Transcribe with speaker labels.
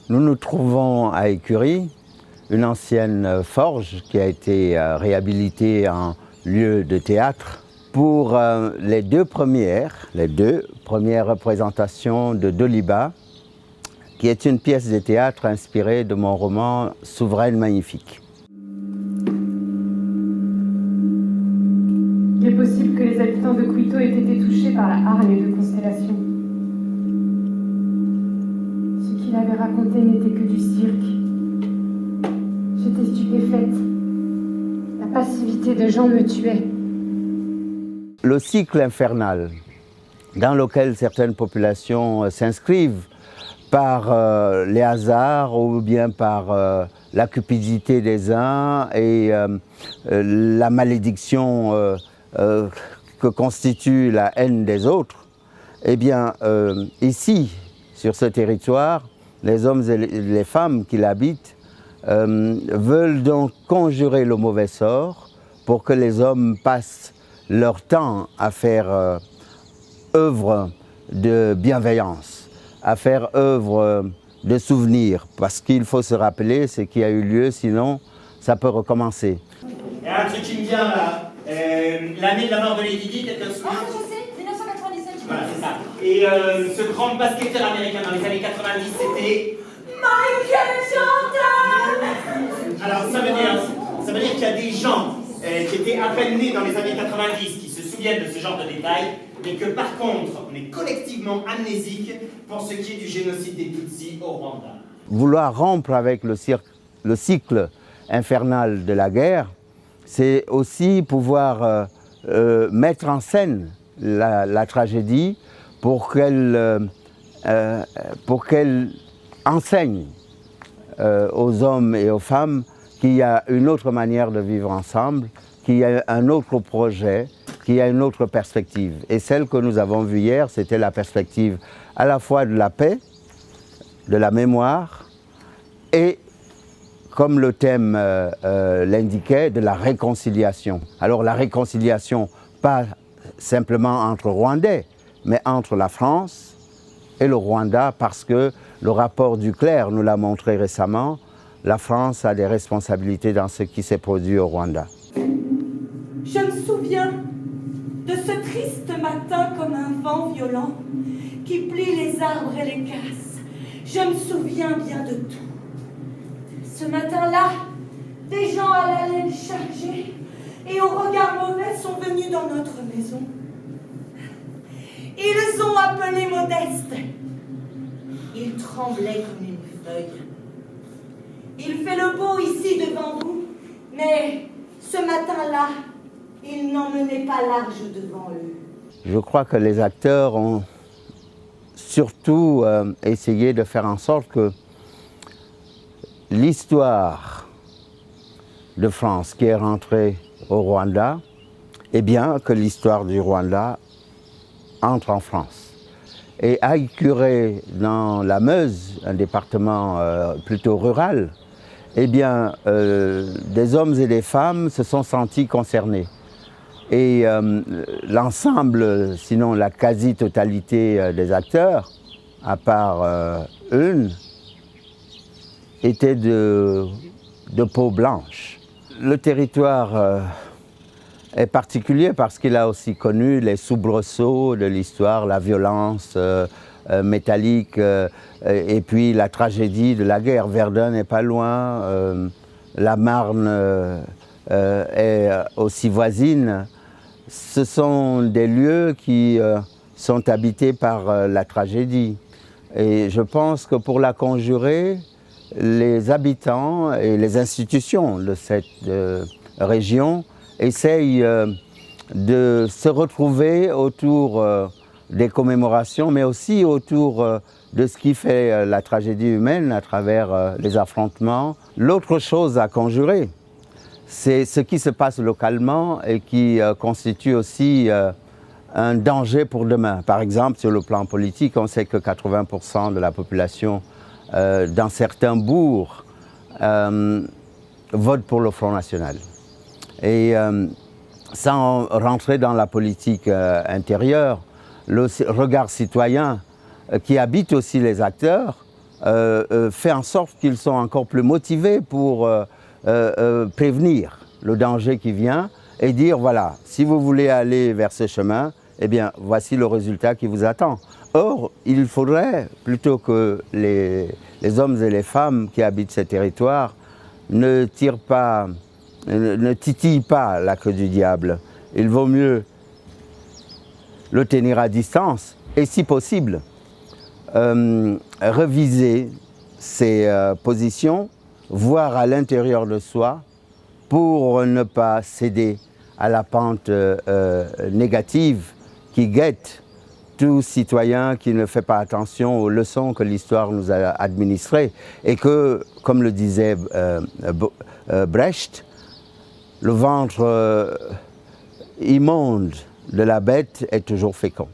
Speaker 1: Nous nous trouvons à Écurie, une ancienne forge qui a été réhabilitée en lieu de théâtre pour les deux premières représentations de Doliba, qui est une pièce de théâtre inspirée de mon roman Souveraine magnifique.
Speaker 2: Il est possible que les habitants de Quito aient été touchés par la hargne de Constellation. Ce qu'il avait raconté n'était que du cirque. J'étais stupéfaite. La passivité de Jean me tuait.
Speaker 1: Le cycle infernal dans lequel certaines populations s'inscrivent par les hasards ou bien par la cupidité des uns et la malédiction que constitue la haine des autres, eh bien, ici, sur ce territoire, les hommes et les femmes qui l'habitent veulent donc conjurer le mauvais sort pour que les hommes passent leur temps à faire œuvre de bienveillance, à faire œuvre de souvenir, parce qu'il faut se rappeler ce qui a eu lieu, sinon ça peut recommencer.
Speaker 3: Il y a un truc qui me vient là. L'année de la mort de Lady Di, quelqu'un se souvient?
Speaker 4: Ah, je sais, 1997.
Speaker 3: Voilà, c'est ça. Et ce grand basketteur américain dans les années 90, c'était
Speaker 4: Michael Jordan.
Speaker 3: Alors ça veut dire qu'il y a des gens qui étaient à peine nés dans les années 90 qui se souviennent de ce genre de détails, mais que par contre, on est collectivement amnésique pour ce qui est du génocide des Tutsis au Rwanda.
Speaker 1: Vouloir rompre avec le cycle infernal de la guerre, c'est aussi pouvoir mettre en scène la tragédie pour qu'elle enseigne aux hommes et aux femmes qu'il y a une autre manière de vivre ensemble, qu'il y a un autre projet, qu'il y a une autre perspective. Et celle que nous avons vue hier, c'était la perspective à la fois de la paix, de la mémoire et, comme le thème l'indiquait, de la réconciliation. Alors la réconciliation, pas simplement entre Rwandais, mais entre la France et le Rwanda, parce que le rapport Duclerc nous l'a montré récemment, la France a des responsabilités dans ce qui s'est produit au Rwanda.
Speaker 4: Je me souviens de ce triste matin comme un vent violent qui plie les arbres et les casse. Je me souviens bien de tout. Ce matin-là, des gens à la laine chargée et au regard mauvais sont venus dans notre maison. Ils ont appelé Modeste. Il tremblait comme une feuille. Il fait le beau ici devant vous, mais ce matin-là, il n'en menait pas large devant eux.
Speaker 1: Je crois que les acteurs ont surtout essayé de faire en sorte que l'histoire de France qui est rentrée au Rwanda, eh bien que l'histoire du Rwanda entre en France. Et à Écurie, dans la Meuse, un département plutôt rural, eh bien, des hommes et des femmes se sont sentis concernés. Et l'ensemble, sinon la quasi-totalité des acteurs, à part une, étaient de peau blanche. Le territoire est particulier parce qu'il a aussi connu les soubresauts de l'histoire, la violence métallique et puis la tragédie de la guerre. Verdun n'est pas loin, la Marne est aussi voisine. Ce sont des lieux qui sont habités par la tragédie. Et je pense que pour la conjurer, les habitants et les institutions de cette région essayent de se retrouver autour des commémorations, mais aussi autour de ce qui fait la tragédie humaine à travers les affrontements. L'autre chose à conjurer, c'est ce qui se passe localement et qui constitue aussi un danger pour demain. Par exemple, sur le plan politique, on sait que 80% de la population dans certains bourgs vote pour le Front National. Et sans rentrer dans la politique intérieure, le regard citoyen qui habite aussi les acteurs fait en sorte qu'ils sont encore plus motivés pour prévenir le danger qui vient et dire voilà, si vous voulez aller vers ce chemin, eh bien voici le résultat qui vous attend. Or, il faudrait plutôt que les hommes et les femmes qui habitent ces territoires ne titillent pas la queue du diable. Il vaut mieux le tenir à distance et si possible reviser ses positions, voir à l'intérieur de soi pour ne pas céder à la pente négative qui guette tout citoyen qui ne fait pas attention aux leçons que l'histoire nous a administrées et que, comme le disait Brecht, le ventre immonde de la bête est toujours fécond.